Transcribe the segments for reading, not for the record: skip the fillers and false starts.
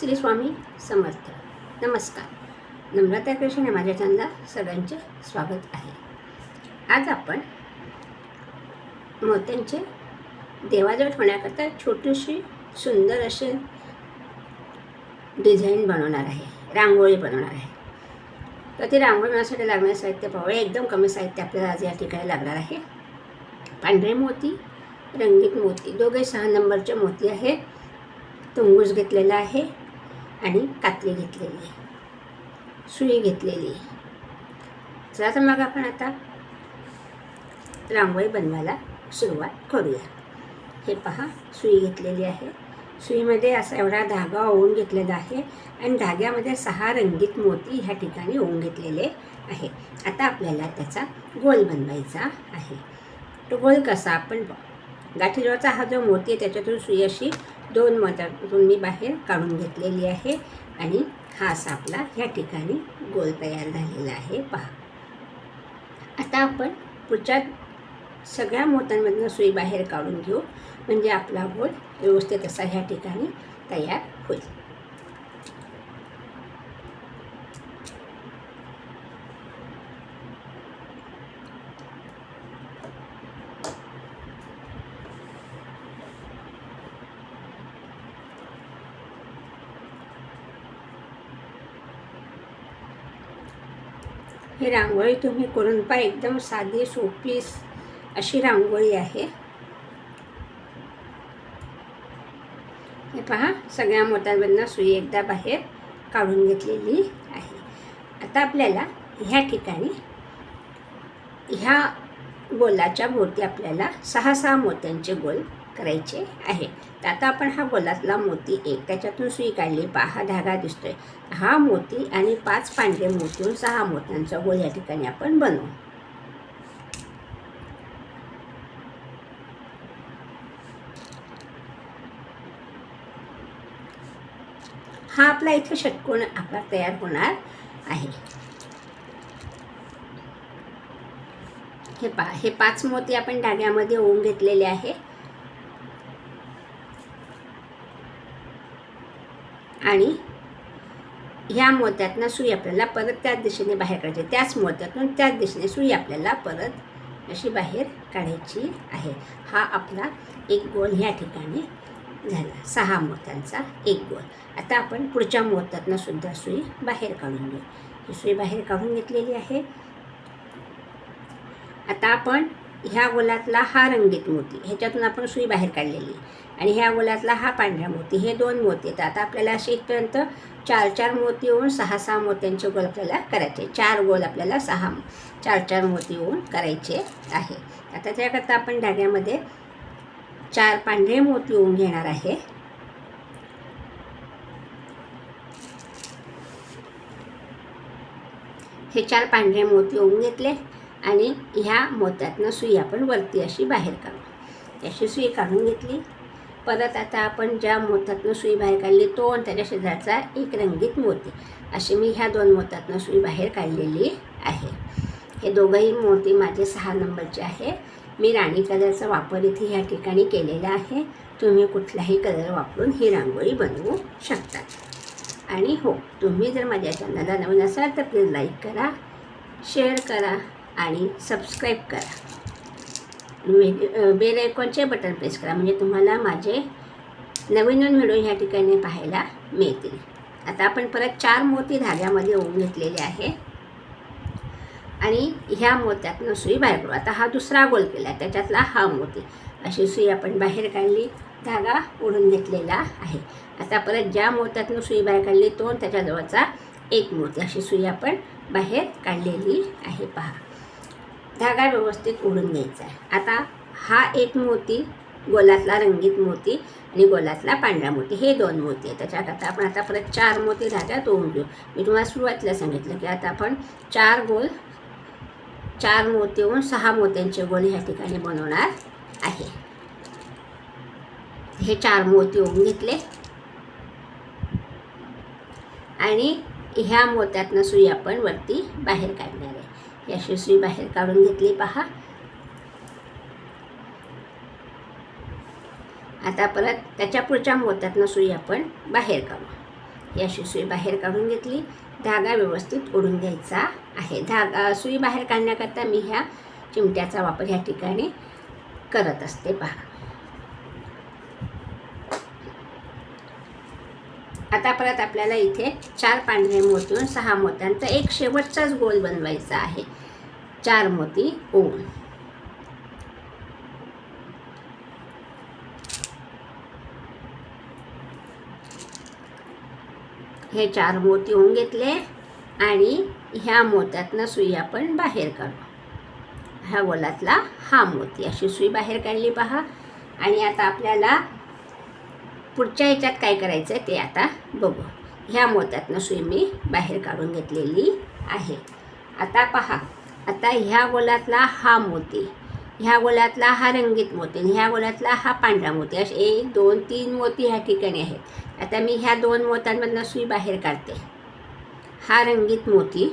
श्री स्वामी समर्थ. नमस्कार. नम्रता कृष्ण या माझ्या चॅनलला सगळ्यांचे स्वागत आहे. आज आपण मोत्यांचे देवाजवळ ठेवण्याकरता छोटीशी सुंदर अशी डिझाईन बनवणार आहे, रांगोळी बनवणार आहे. तर ती रांगोळी बनवण्यासाठी लागणारे साहित्य पाहूया. एकदम कमी साहित्य आपल्याला आज या ठिकाणी लागणार आहे. पांढरे मोती, रंगीत मोती, दोघे 6 नंबरचे मोती आहे. तुंगूस घेतलेला आहे आणि कात्री घेतलेली आहे, सुई घेतलेली आहे. चला तर मग आपण आता रांगोळी बनवायला सुरुवात करूया. हे पहा, सुई घेतलेली आहे. सुईमध्ये असा एवढा धागा ओवून घेतलेला आहे आणि धाग्यामध्ये 6 रंगीत मोती ह्या ठिकाणी ओवून घेतलेले आहे. आता आपल्याला त्याचा गोल बनवायचा आहे. तो गोल कसा आपण गाठीजवळचा हा जो मोती आहे त्याच्यातून सुई अशी 2 मोत्यातून मी बाहेर काढून घेतलेली आहे आणि हा असा आपला ह्या ठिकाणी गोल तयार झालेला आहे. पहा, आता आपण पुढच्या सगळ्या मोत्यांमधून सुई बाहेर काढून घेऊ, म्हणजे आपला गोल व्यवस्थित असा ह्या ठिकाणी तयार होईल. ही रांगोळी तुम्ही करून पहा. एकदम साधी सोपी अशी रांगोळी आहे. हे पहा, सगळ्या मोत्यांमधून सुई एकदा बाहेर काढून घेतलेली आहे. आता आपल्याला ह्या ठिकाणी ह्या गोलाच्या भोवती आपल्याला 6 मोत्यांचे गोल करायचे आहे. तर आता आपण हा गोलातला मोती एक त्याच्यातून सुई काढली. पहा, हा धागा दिसतोय. हा मोती आणि 5 पांढरे मोतीहून 6 मोत्यांचा गोल या ठिकाणी आपण बनवू. हा आपला इथे षटकोन आपला तयार होणार आहे. हे पहा, हे 5 मोती आपण धाग्यामध्ये ओवून घेतलेले आहे आणि ह्या मोत्यातनं सुई आपल्याला परत त्याच दिशेने बाहेर काढायची. त्याच मोत्यातून त्याच दिशेने सुई आपल्याला परत अशी बाहेर काढायची आहे. हा आपला एक गोल ह्या ठिकाणी झाला. 6 मोत्यांचा एक गोल. आता आपण पुढच्या मोत्यातनं सुद्धा सुई बाहेर काढून घेऊ. ही सुई बाहेर काढून घेतलेली आहे. आता आपण ह्या गोलातला हा रंगीत मोती, ह्याच्यातून आपण सुई बाहेर काढलेली आणि ह्या गोलातला हा पांढरा मोती, हे 2 मोती आहेत. आता आपल्याला असे इथपर्यंत 4 मोती होऊन 6 मोत्यांचे गोल आपल्याला करायचे. 4 गोल आपल्याला 4 मोती होऊन करायचे आहे. आता त्याकरता आपण धाग्यामध्ये 4 पांढरे मोती होऊन घेणार आहे. हे 4 पांढरे मोती होऊन घेतले आणि ह्या मोत्यातनं सुई आपण वरती अशी बाहेर काढू. अशी सुई काढून घेतली. परत आता आपण ज्या मोत्यातनं सुई बाहेर काढली तो आणि त्याच्या शेजारचा एक रंगीत मोती, अशी मी ह्या 2 मोत्यातनं सुई बाहेर काढलेली आहे. हे दोघंही मोती माझे 6 नंबरचे आहे. मी राणी कलरचा वापर इथे ह्या ठिकाणी केलेला आहे. तुम्ही कुठलाही कलर वापरून ही रांगोळी बनवू शकता. आणि हो, तुम्ही जर माझ्या चॅनलला नवीन असाल तर प्लीज लाईक करा, शेअर करा आणि सबस्क्राईब करा. बेल आयकॉनचे बटन प्रेस करा, म्हणजे तुम्हाला माझे नवीन व्हिडिओ ह्या ठिकाणी पाहायला मिळतील. आता आपण परत 4 मोती धाग्यामध्ये ओवून घेतलेले आहे आणि ह्या मोत्यातनं सुई बाहेर काढू. आता हा दुसरा गोल केला, त्याच्यातला हा मोती, अशी सुई आपण बाहेर काढली, धागा ओढून घेतलेला आहे. आता परत ज्या मोत्यातनं सुई बाहेर काढली तो त्याच्याजवळचा एक मोती, अशी सुई आपण बाहेर काढलेली आहे. पहा, धागा व्यवस्थित ओढून घ्यायचा आहे. आता हा एक मोती, गोलातला रंगीत मोती आणि गोलातला पांढरा मोती, हे 2 मोती आहेत. त्याच्याकरता आपण आता परत 4 मोती धाग्यात ओवून घेऊ. मी तुम्हाला सुरुवातीला सांगितलं की आता आपण 4 मोती होऊन 6 मोत्यांचे गोल ह्या ठिकाणी बनवणार आहे. हे 4 मोती ओवून घेतले आणि ह्या मोत्यातनं सुई आपण वरती बाहेर काढणार आहे. ही अशी सुई बाहेर काढून घेतली. पहा, आता परत त्याच्या पुढच्या मोत्यातनं सुई आपण बाहेर काढू. ही अशी सुई बाहेर काढून घेतली. धागा व्यवस्थित ओढून घ्यायचा आहे. सुई बाहेर काढण्याकरता मी ह्या चिमट्याचा वापर ह्या ठिकाणी करत असते. पहा, आता परत आपल्याला इथे 4 पांढरे मोतीहून 6 मोत्यांचा एक शेवटचाच गोल बनवायचा आहे. 4 मोती ओवून हे 4 मोती होऊन घेतले आणि ह्या मोत्यातनं सुई आपण बाहेर काढू. ह्या गोलातला हा मोती, अशी सुई बाहेर काढली पहा. आणि आता आपल्याला पुढच्या ह्याच्यात काय करायचं आहे ते आता बघू. ह्या मोत्यातनं सुई मी बाहेर काढून घेतलेली आहे. आता पहा, आता ह्या गोलातला हा मोती, ह्या गोलातला हा रंगीत मोती आणि ह्या गोलातला हा पांढरा मोती, असे 1 2 3 मोती ह्या ठिकाणी आहेत. आता मी ह्या 2 मोत्यांमधनं सुई बाहेर काढते. हा रंगीत मोती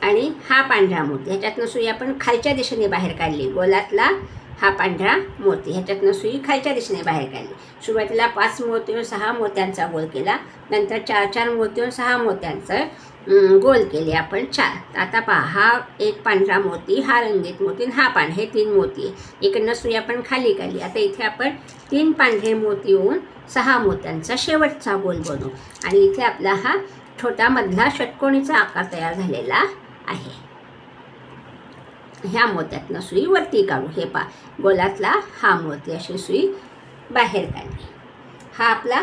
आणि हा पांढरा मोती, ह्याच्यातनं सुई आपण खालच्या दिशेने बाहेर काढली. गोलातला हा पांढरा मोती, ह्याच्यातनं सुई खालच्या दिशेने बाहेर काढली. सुरुवातीला 5 मोतीहून 6 मोत्यांचा गोल केला, नंतर 4 मोतीहून 6 मोत्यांचं गोल केले आपण 4. आता पहा, हा एक पांढरा मोती, हा रंगीत मोती आणि हा पांढरा, हे 3 मोती. इकडनं सुई आपण खाली काढली. आता इथे आपण 3 पांढरे मोती होऊन 6 मोत्यांचा शेवटचा गोल बनवू आणि इथे आपला हा छोटा मधला षटकोनीचा आकार तयार झालेला आहे. ह्या मोत्यातनं सुई वरती काढू. हे पहा, गोलातला हा मोती, अशी सुई बाहेर काढली. हा आपला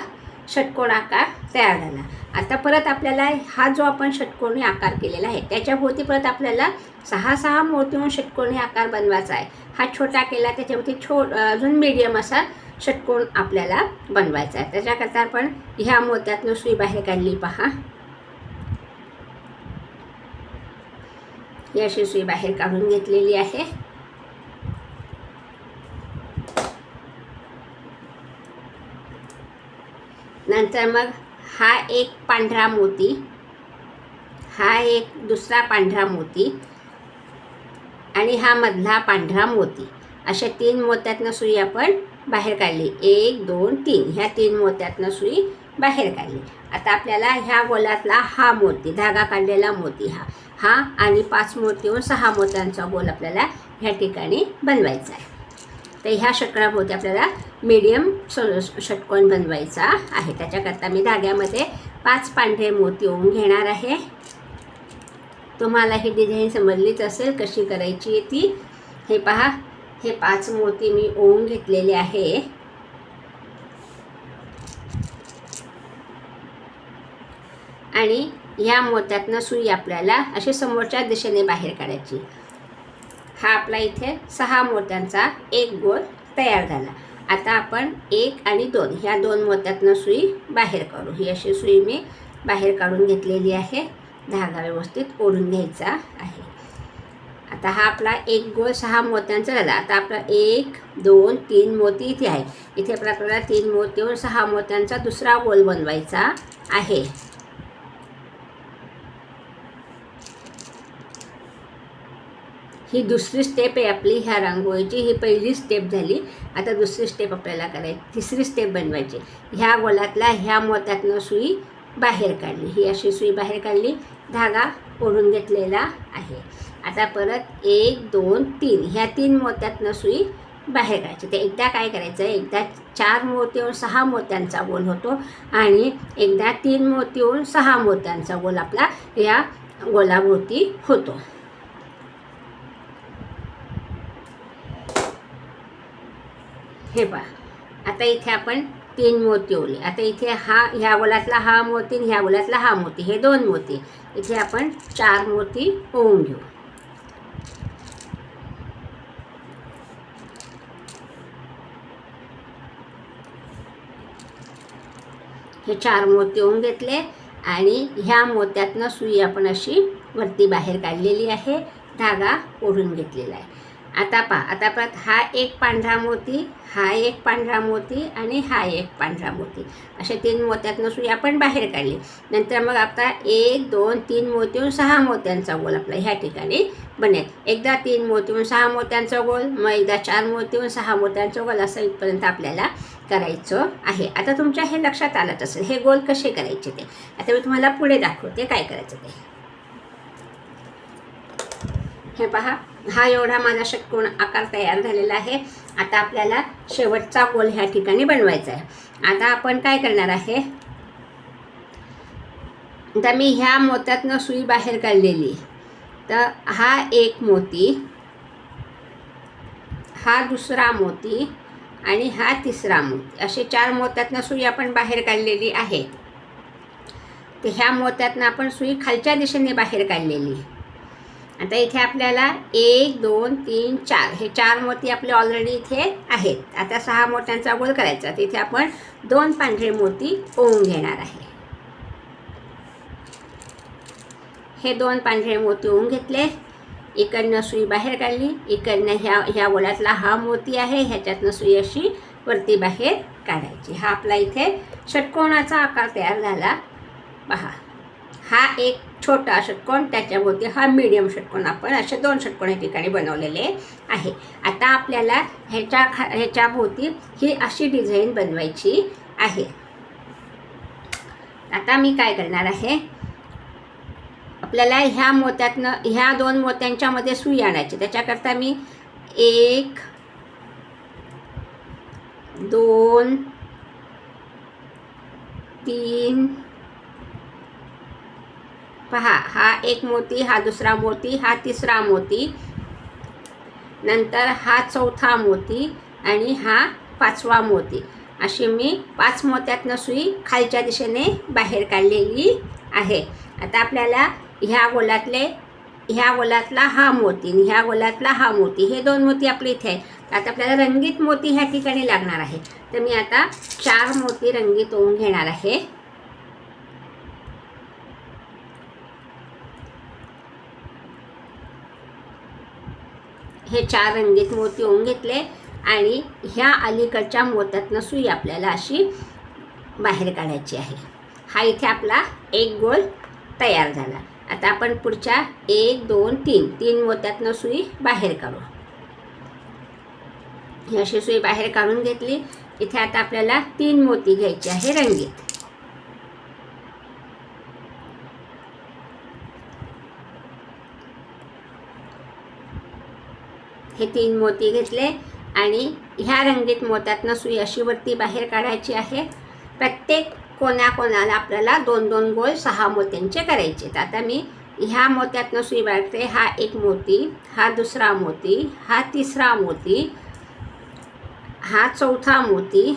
षटकोन आकार तयार झाला. आता परत आपल्याला हा जो आपण षटकोनी आकार केलेला आहे त्याच्याभोवती परत आपल्याला 6 मोतीहून षटकोनी आकार बनवायचा आहे. हा छोटा केला, त्याच्यावरती अजून मीडियम असा षटकोन आपल्याला बनवायचा आहे. त्याच्याकरता आपण ह्या मोत्यातनं सुई बाहेर काढली. पहा, ही अशी सुई बाहेर काढून घेतलेली आहे. नंतर मग हा एक पांढरा मोती, हा एक दुसरा पांढरा मोती आणि हा मधला पांढरा मोती, अशा 3 मोत्यातनं सुई आपण बाहेर काढली. 1 2 3 ह्या 3 मोत्यातनं सुई बाहेर काढली. आता आपल्याला ह्या गोलातला हा मोती, धागा काढलेला मोती, हा आणि 5 मोतीहून 6 मोत्यांचा गोल आपल्याला ह्या ठिकाणी बनवायचा आहे. तर ह्या षटकोनाभोवती आपल्याला मीडियम षटकोन बनवायचा आहे. त्याच्याकरता मी धाग्यामध्ये 5 पांढरे मोती ओवून घेणार आहे. तुम्हाला ही डिझाईन समजलीच असेल कशी करायची आहे ती. हे पहा, हे 5 मोती मी ओवून घेतलेले आहे. आणि ह्या मोत्यातनं सुई आपल्याला अशी समोरच्या दिशेने बाहेर काढायची. हा आपला इथे 6 मोत्यांचा एक गोल तयार झाला. आता आपण 1 आणि 2 ह्या 2 मोत्यातनं सुई बाहेर काढू. ही अशी सुई मी बाहेर काढून घेतलेली आहे. धागा व्यवस्थित ओढून घ्यायचा आहे. आता हा आपला एक गोल 6 मोत्यांचा झाला. आता आपला 1 2 3 मोती इथे आहे. इथे आपल्याला 3 मोतीहून 6 मोत्यांचा दुसरा गोल बनवायचा आहे. ही दुसरी स्टेप आहे आपली ह्या रांगोळीची. ही पहिली स्टेप झाली. आता दुसरी स्टेप आपल्याला करायची, तिसरी स्टेप बनवायची. ह्या गोलातला ह्या मोत्यातनं सुई बाहेर काढली. ही अशी सुई बाहेर काढली, धागा ओढून घेतलेला आहे. आता परत 1 2 3 ह्या 3 मोत्यातनं सुई बाहेर काढायची. ते एकदा काय करायचं आहे, एकदा 4 मोतीहून 6 मोत्यांचा गोल होतो आणि एकदा 3 मोतीहून 6 मोत्यांचा गोल आपला या गोलाभोवती होतो. हे पहा, आता इथे आपण 3 मोती ओवले. आता इथे ह्या गोलातला हा मोती आणि ह्या गोलातला हा मोती, हे 2 मोती. इथे आपण 4 मोती ओवून घेऊ. हे 4 मोती ओवून घेतले आणि ह्या मोत्यातनं सुई आपण अशी वरती बाहेर काढलेली आहे. धागा ओढून घेतलेला आहे. आता पहा, आता परत हा एक पांढरा मोती, हा एक पांढरा मोती आणि हा एक पांढरा मोती, असे 3 मोत्यातनं सुई आपण बाहेर काढली. नंतर मग आता 1 2 3 मोती 6 मोत्यांचा गोल आपला ह्या ठिकाणी बनेल. एकदा 3 मोती 6 मोत्यांचा गोल, मग एकदा 4 मोती 6 मोत्यांचा गोल, असं इथपर्यंत आपल्याला करायचं आहे. आता तुमच्या हे लक्षात आलंच असेल हे गोल कसे करायचे ते. आता मी तुम्हाला पुढे दाखवते काय करायचं ते. हे पहा, हा एवढा माझा षटकोन आकार तयार झालेला आहे. आता आपल्याला शेवटचा गोल ह्या ठिकाणी बनवायचा आहे. आता आपण काय करणार आहे, आता मी ह्या मोत्यातनं सुई बाहेर काढलेली, तर हा एक मोती, हा दुसरा मोती आणि हा तिसरा मोती, असे 4 मोत्यातनं सुई आपण बाहेर काढलेली आहे. तर ह्या मोत्यातनं आपण सुई खालच्या दिशेने बाहेर काढलेली. आता इथे आपल्याला 1 2 3 4 हे 4 मोती आपले ऑलरेडी इथे आहेत. आता 6 मोत्यांचा गोल करायचा. तिथे आपण 2 पांढरे मोती ओवून घेणार आहे. हे 2 पांढरे मोती ओवून घेतले, इकडनं सुई बाहेर काढली, इकडनं ह्या गोलातला हा मोती आहे, ह्याच्यातनं सुई अशी वरती बाहेर काढायची. हा आपला इथे षटकोनाचा आकार तयार झाला. पहा, हा एक छोटा षटकोन, त्याच्याभोवती हा मीडियम षटकोन, आपण असे 2 षटकोन या ठिकाणी बनवलेले आहे. आता आपल्याला ह्याच्या भोवती ही अशी डिझाईन बनवायची आहे. आता मी काय करणार आहे, आपल्याला ह्या मोत्यातनं ह्या 2 मोत्यांच्या मध्ये सुई आणायची. त्याच्याकरता मी 1 2 3, पहा, हा एक मोती, हा दुसरा मोती, हा तिसरा मोती, नंतर हा चौथा मोती आणि हा 5वा मोती, अशी मी 5 मोत्यातनं सुई खालच्या दिशेने बाहेर काढलेली आहे. आता आपल्याला ह्या गोलातला हा मोती आणि ह्या गोलातला हा मोती, हे 2 मोती आपले इथे आहे. आता आपल्याला रंगीत मोती ह्या ठिकाणी लागणार आहे. तर मी आता 4 मोती रंगीत ओवून घेणार आहे. हे 4 रंगीत मोती ओवून घेतले आणि ह्या अलीकडच्या मोत्यातनं सुई आपल्याला अशी बाहेर काढायची आहे. हा इथे आपला एक गोल तयार झाला. आता आपण पुढच्या 1 2 3 मोत्यातनं सुई बाहेर काढू. ही अशी सुई बाहेर काढून घेतली. इथे आता आपल्याला 3 मोती घ्यायचे आहे रंगीत. हे 3 मोती घेतले आणि ह्या रंगीत मोत्यातनं सुई अशी वरती बाहेर काढायची आहे. प्रत्येक कोणाला आपल्याला 2-2 गोल 6 मोत्यांचे करायचे. तर आता मी ह्या मोत्यातनं सुई बाहेरते. हा एक मोती, हा दुसरा मोती, हा तिसरा मोती, हा चौथा मोती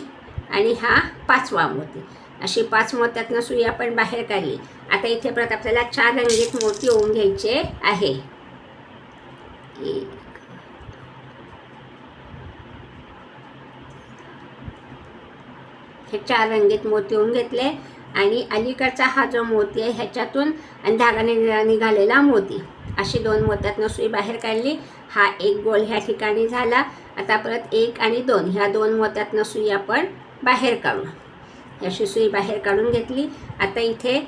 आणि हा 5वा मोती, अशी 5 मोत्यातनं सुई आपण बाहेर काढली. आता इथे परत आपल्याला 4 रंगीत मोती ओवून घ्यायचे आहे. हे 4 रंगीत मोती ओवून घेतले आणि अलीकडचा हा जो मोती आहे ह्याच्यातून धागाने निघालेला मोती, अशी 2 मोत्यातनं सुई बाहेर काढली. हा एक गोल ह्या ठिकाणी झाला. आता परत 1 आणि 2 ह्या 2 मोत्यातनं सुई आपण बाहेर काढू. अशी सुई बाहेर काढून घेतली. आता इथे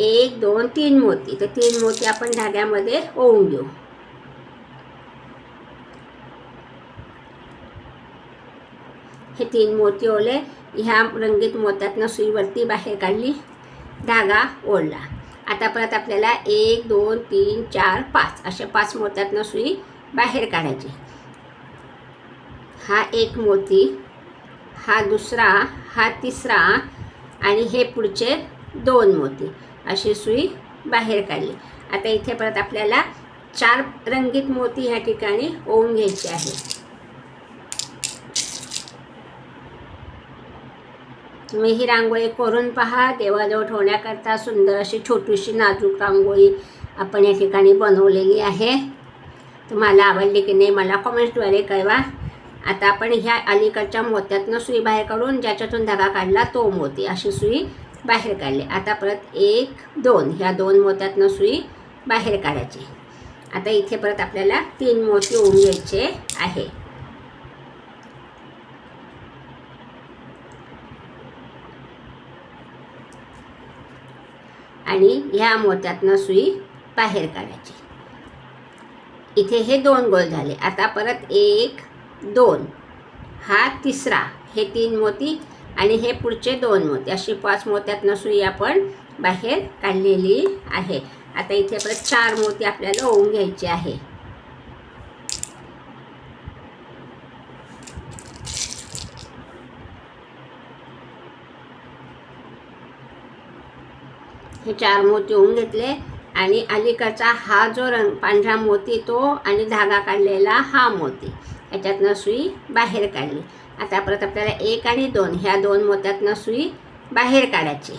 1 2 3 मोती, तर 3 मोती आपण धाग्यामध्ये ओवून घेऊ. हे 3 मोती ओवले. ह्या रंगीत मोत्यातनं सुई वरती बाहेर काढली, धागा ओढला. आता परत आपल्याला 1 2 3 4 5 असे 5 मोत्यातनं सुई बाहेर काढायची. हा एक मोती, हा दुसरा, हा तिसरा आणि हे पुढचे 2 मोती, अशी सुई बाहेर काढली. आता इथे परत आपल्याला 4 रंगीत मोती ह्या ठिकाणी ओवून घ्यायचे आहे. तुम्ही ही रांगोळी करून पहा. देवाजवळ ठेवण्याकरता सुंदर अशी छोटीशी नाजूक रांगोळी आपण या ठिकाणी बनवलेली आहे. तुम्हाला आवडली की नाही मला कमेंट्सद्वारे कळवा. आता आपण ह्या अलीकडच्या मोत्यातनं सुई बाहेर काढून ज्याच्यातून धागा काढला तो मोती, अशी सुई बाहेर काढली. आता परत 1 2 ह्या 2 मोत्यातनं सुई बाहेर काढायची. आता इथे परत आपल्याला 3 मोती ओवून घ्यायचे आहे. आणि ह्या मोत्यातनं सुई बाहेर काढायची. इथे हे 2 गोल झाले. आता परत 1 2 हा तिसरा, हे 3 मोती आणि हे पुढचे 2 मोती, अशी 5 मोत्यातनं सुई आपण बाहेर काढलेली आहे. आता इथे परत 4 मोती आपल्याला ओवून घ्यायचे आहे. हे 4 मोती ओवून घेतले आणि अलीकडचा हा जो पांढरा मोती तो आणि धागा काढलेला हा मोती, ह्याच्यातनं सुई बाहेर काढली. आता परत आपल्याला 1 आणि 2 ह्या 2 मोत्यातनं सुई बाहेर काढायची.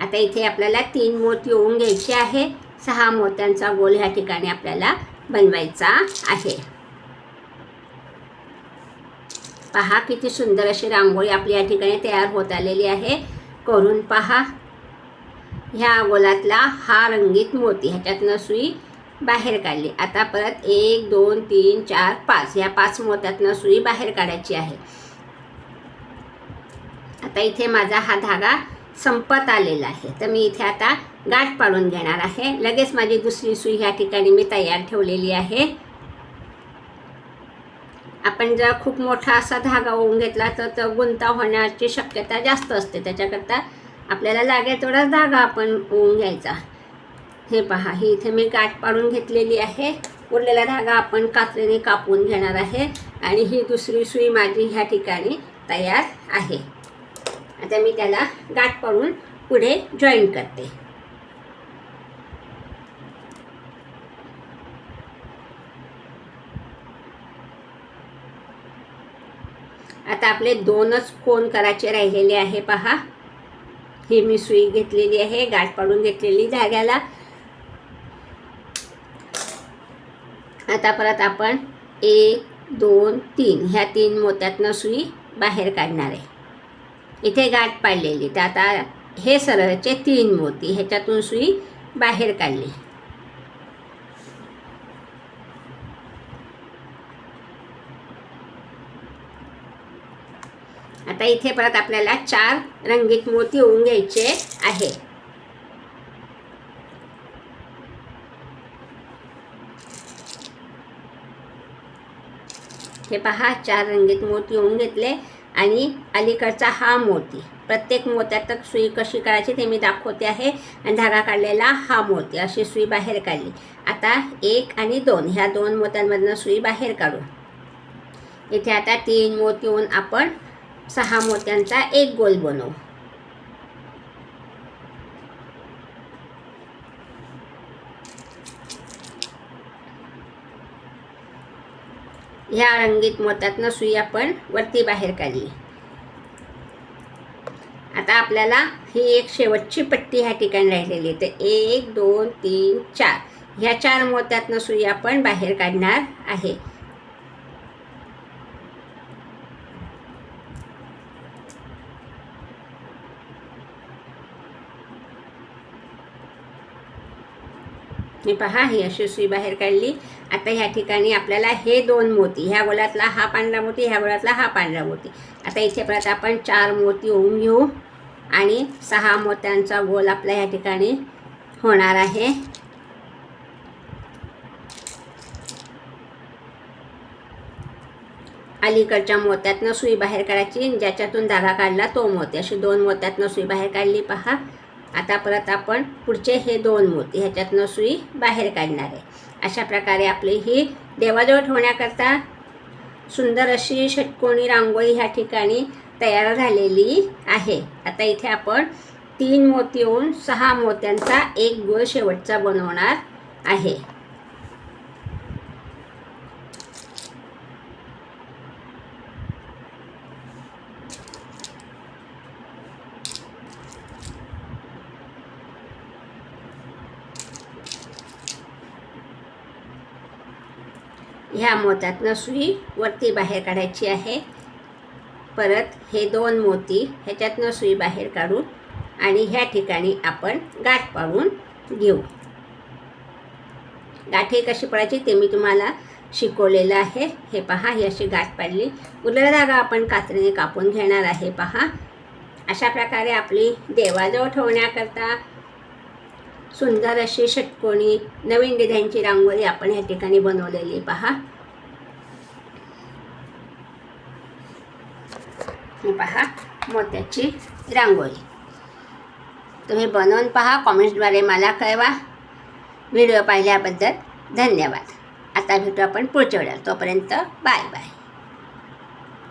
आता इथे आपल्याला 3 मोती ओवून घ्यायचे आहे. 6 मोत्यांचा गोल ह्या ठिकाणी आपल्याला बनवायचा आहे. पहा किती सुंदर अशी रांगोळी आपली या ठिकाणी तयार होत आलेली आहे. करून पहा. ह्या गोलातला हा रंगीत मोती, ह्याच्यातनं सुई बाहेर काढली. आता परत 1 2 3 4 5 ह्या 5 मोत्यातनं सुई बाहेर काढायची आहे. आता इथे माझा हा धागा संपत आलेला आहे, तर मी इथे आता गाठ पाडून घेणार आहे. लगेच माझी दुसरी सुई ह्या ठिकाणी मी तयार ठेवलेली आहे. आपण जर खूप मोठा असा धागा ओवून घेतला तर तो गुंता होण्याची शक्यता जास्त असते. त्याच्याकरता आपल्याला लागेल तेवढाच धागा आपण ओवून घ्यायचा. हे पहा, ही इथे मी गाठ पाडून घेतलेली आहे. उरलेला धागा आपण कात्रीने कापून घेणार आहे आणि ही दुसरी सुई माझी ह्या ठिकाणी तयार आहे. आता मी त्याला गाठ पाडून पुढे जॉईन करते. आता आपले 2च कोण करायचे राहिलेले आहे. पहा, ही मी सुई घेतलेली आहे, गाठ पाडून घेतलेली धाग्याला. आता परत आपण 1 2 3 ह्या 3 मोत्यातनं सुई बाहेर काढणार आहे. इथे गाठ पाडलेली, तर आता हे सरळचे 3 मोती, ह्याच्यातून सुई बाहेर काढली. आता इथे परत आपल्याला 4 रंगीत मोती ओवून घ्यायचे आहे. हे पहा, 4 रंगीत मोती ओवून घेतले आणि अलीकडचा हा मोती, प्रत्येक मोत्यात सुई कशी काढायची ते मी दाखवते आहे. आणि धागा काढलेला हा मोती, अशी सुई बाहेर काढली. आता 1 आणि 2 ह्या 2 मोत्यांमधनं सुई बाहेर काढू. इथे आता 3 मोती ओवून आपण 6 मोत्यांचा एक गोल बनवू. ह्या रंगीत मोत्यातनं सुई आपण वरती बाहेर काढली. आता आपल्याला ही एक शेवटची पट्टी ह्या ठिकाणी राहिलेली आहे. तर 1 2 3 4 ह्या 4 मोत्यातनं सुई आपण बाहेर काढणार आहे. मी पहा, ही अशी सुई बाहेर काढली. आता ह्या ठिकाणी आपल्याला हे 2 मोती, ह्या गोलातला हा पांढरा मोती, ह्या गोलातला हा पांढरा मोती. आता इथे परत आपण 4 मोती ओवून घेऊ आणि 6 मोत्यांचा गोल आपल्या ह्या ठिकाणी होणार आहे. अलीकडच्या मोत्यातनं सुई बाहेर काढायची, ज्याच्यातून धागा काढला तो मोती, अशी 2 मोत्यातनं सुई बाहेर काढली. पहा, आता परत आपण पुढचे हे 2 मोती, ह्याच्यातनं सुई बाहेर काढणार आहे. अशा प्रकारे आपली ही देवाजवळ ठेवण्याकरता सुंदर अशी षटकोनी रांगोळी ह्या ठिकाणी तयार झालेली आहे. आता इथे आपण 3 मोती ओवून 6 मोत्यांचा एक गोल शेवटचा बनवणार आहे. ह्या मोत्यातनं सुई वरती बाहेर काढायची आहे. परत हे 2 मोती ह्याच्यातनं सुई बाहेर काढून आणि ह्या ठिकाणी आपण गाठ पाडून घेऊ. गाठी कशी पडायची ते मी तुम्हाला शिकवलेलं आहे. हे पहा, ही अशी गाठ पडली. उरलेला धागा आपण कात्रीने कापून घेणार आहे. पहा, अशा प्रकारे आपली देवाजवळ ठेवण्याकरता सुंदर अशी षटकोनी नवीन डिझाईनची रांगोळी आपण या ठिकाणी बनवलेली. पहा, हे पहा मोत्याची रांगोळी. तुम्ही बनवून पहा, कॉमेंट्सद्वारे मला कळवा. व्हिडिओ पाहिल्याबद्दल धन्यवाद. आता भेटू आपण पुढच्या व्हिडिओत. तोपर्यंत बाय बाय.